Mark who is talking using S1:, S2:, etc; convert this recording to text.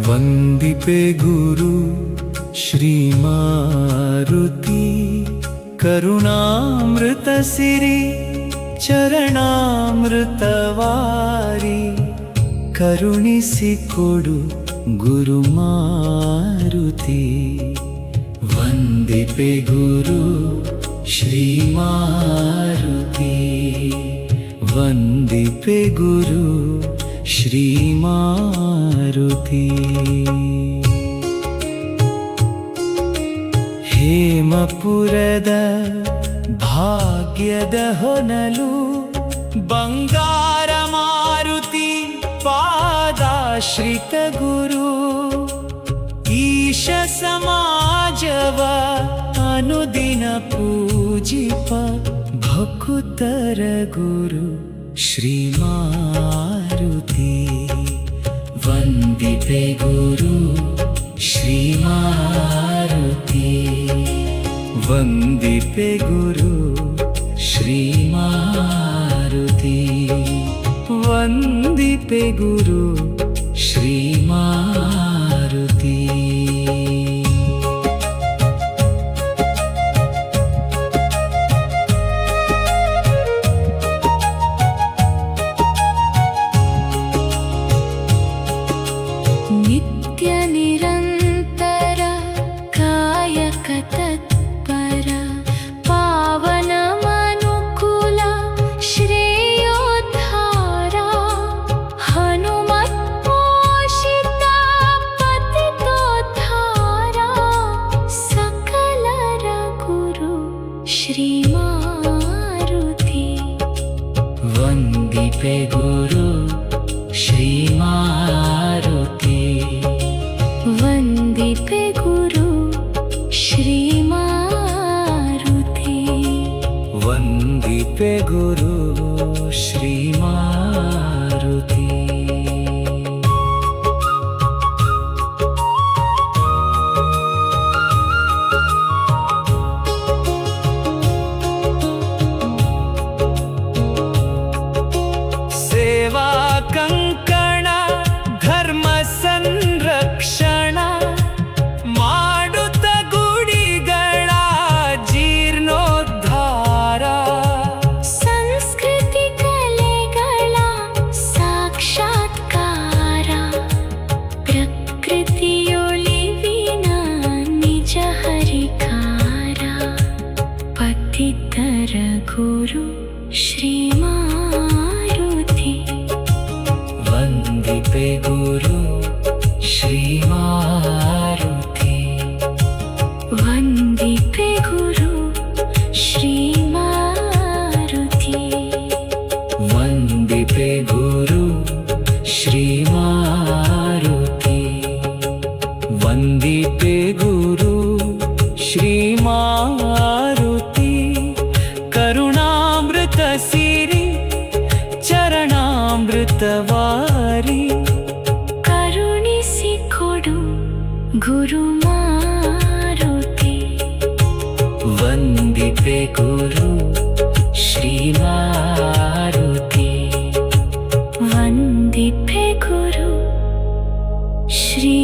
S1: ವಂದಿಪೆ ಗುರು ಶ್ರೀ ಮಾರುತಿ ಕರುಣಾಮೃತ ಸಿರಿ ಚರಣಾಮೃತವಾರಿ ಕರುಣಿಸಿಕೊಡು ಗುರು ಮಾರುತಿ ವಂದಿಪೆ ಗುರು ಶ್ರೀ ಮಾರುತಿ ವಂದಿಪೆ ಗುರು ಶ್ರೀ ಮಾರುತಿ ಹೇಮಪುರದ ಭಾಗ್ಯದ ಹೊನಲು ಬಂಗಾರ ಮಾರುತಿ ಪಾದಾಶ್ರಿತ ಗುರು ಈಶ ಸಮಾಜವ ಅನುದಿನ ಪೂಜಿಪ ಭಕುತರ ಗುರು ಶ್ರೀ ಮಾರುತಿ ವಂದಿಪೆ ಗುರು ಶ್ರೀ ಮಾರುತಿ ವಂದಿಪೆ ಗುರು ಶ್ರೀ ಮಾರುತಿ ವಂದಿಪೆ ಗುರು ಶ್ರೀ ಮಾರುತಿ
S2: ನಿತ್ಯ ನಿರಂತರ ಕಾಯಕ ತತ್ಪರ ಪಾವನ ಮನುಕುಲ ಶ್ರೇಯೋದ್ಧಾರ ಹನುಮತ್ ಪೋಷಿತ ಪತಿತೋದ್ಧಾರ ಸಕಲರ ಗುರು ಶ್ರೀ ಮಾರುತಿ
S1: ವಂದಿಪೆ ಗುರು ಶ್ರೀ ಮಾರುತಿ
S2: ವಂದಿಪೆ ಗುರು ಶ್ರೀ ಮಾರುತಿ
S1: ವಂದಿಪೆ ಗುರು ಶ್ರೀ ಮಾರುತಿ ಸೇವಾ ಕಂಕಣ ಧರ್ಮ ಸಂರಕ್ಷಣ ಮಾಡುತ್ತ ಗುಡಿಗಳ ಜೀರ್ಣೋದ್ಧಾರ
S2: ಸಂಸ್ಕೃತಿ ಕಲೆಗಳ ಸಾಕ್ಷಾತ್ಕಾರ ಪ್ರಕೃತಿಯೊಳಿವಿನ ನಿಜ ಹರಿಕಾರ ಪತಿತರ ಗುರು ಶ್ರೀ ಮಾರುತಿ
S1: ವಂದಿಪೆ ಗುರು ಶ್ರೀ ಮಾರುತಿ
S2: ವಂದಿಪೆ ಗುರು ಶ್ರೀ ಮಾರುತಿ
S1: ವಂದಿಪೆ ಗುರು ಶ್ರೀ ಮಾರುತಿ ವಂದಿಪೆ ಗುರು ಶ್ರೀ ಮಾರುತಿ ಕರುಣಾಮೃತ ಸಿರಿ ಚರಣಾಮೃತವಾರಿ
S2: ಕರುಣಿಸಿಕೊಡು ಗುರು ಮಾರುತಿ
S1: ವಂದಿಪೆ ಗುರು ಶ್ರೀ ಮಾರುತಿ
S2: ವಂದಿಪೆ ಗುರು ಶ್ರೀ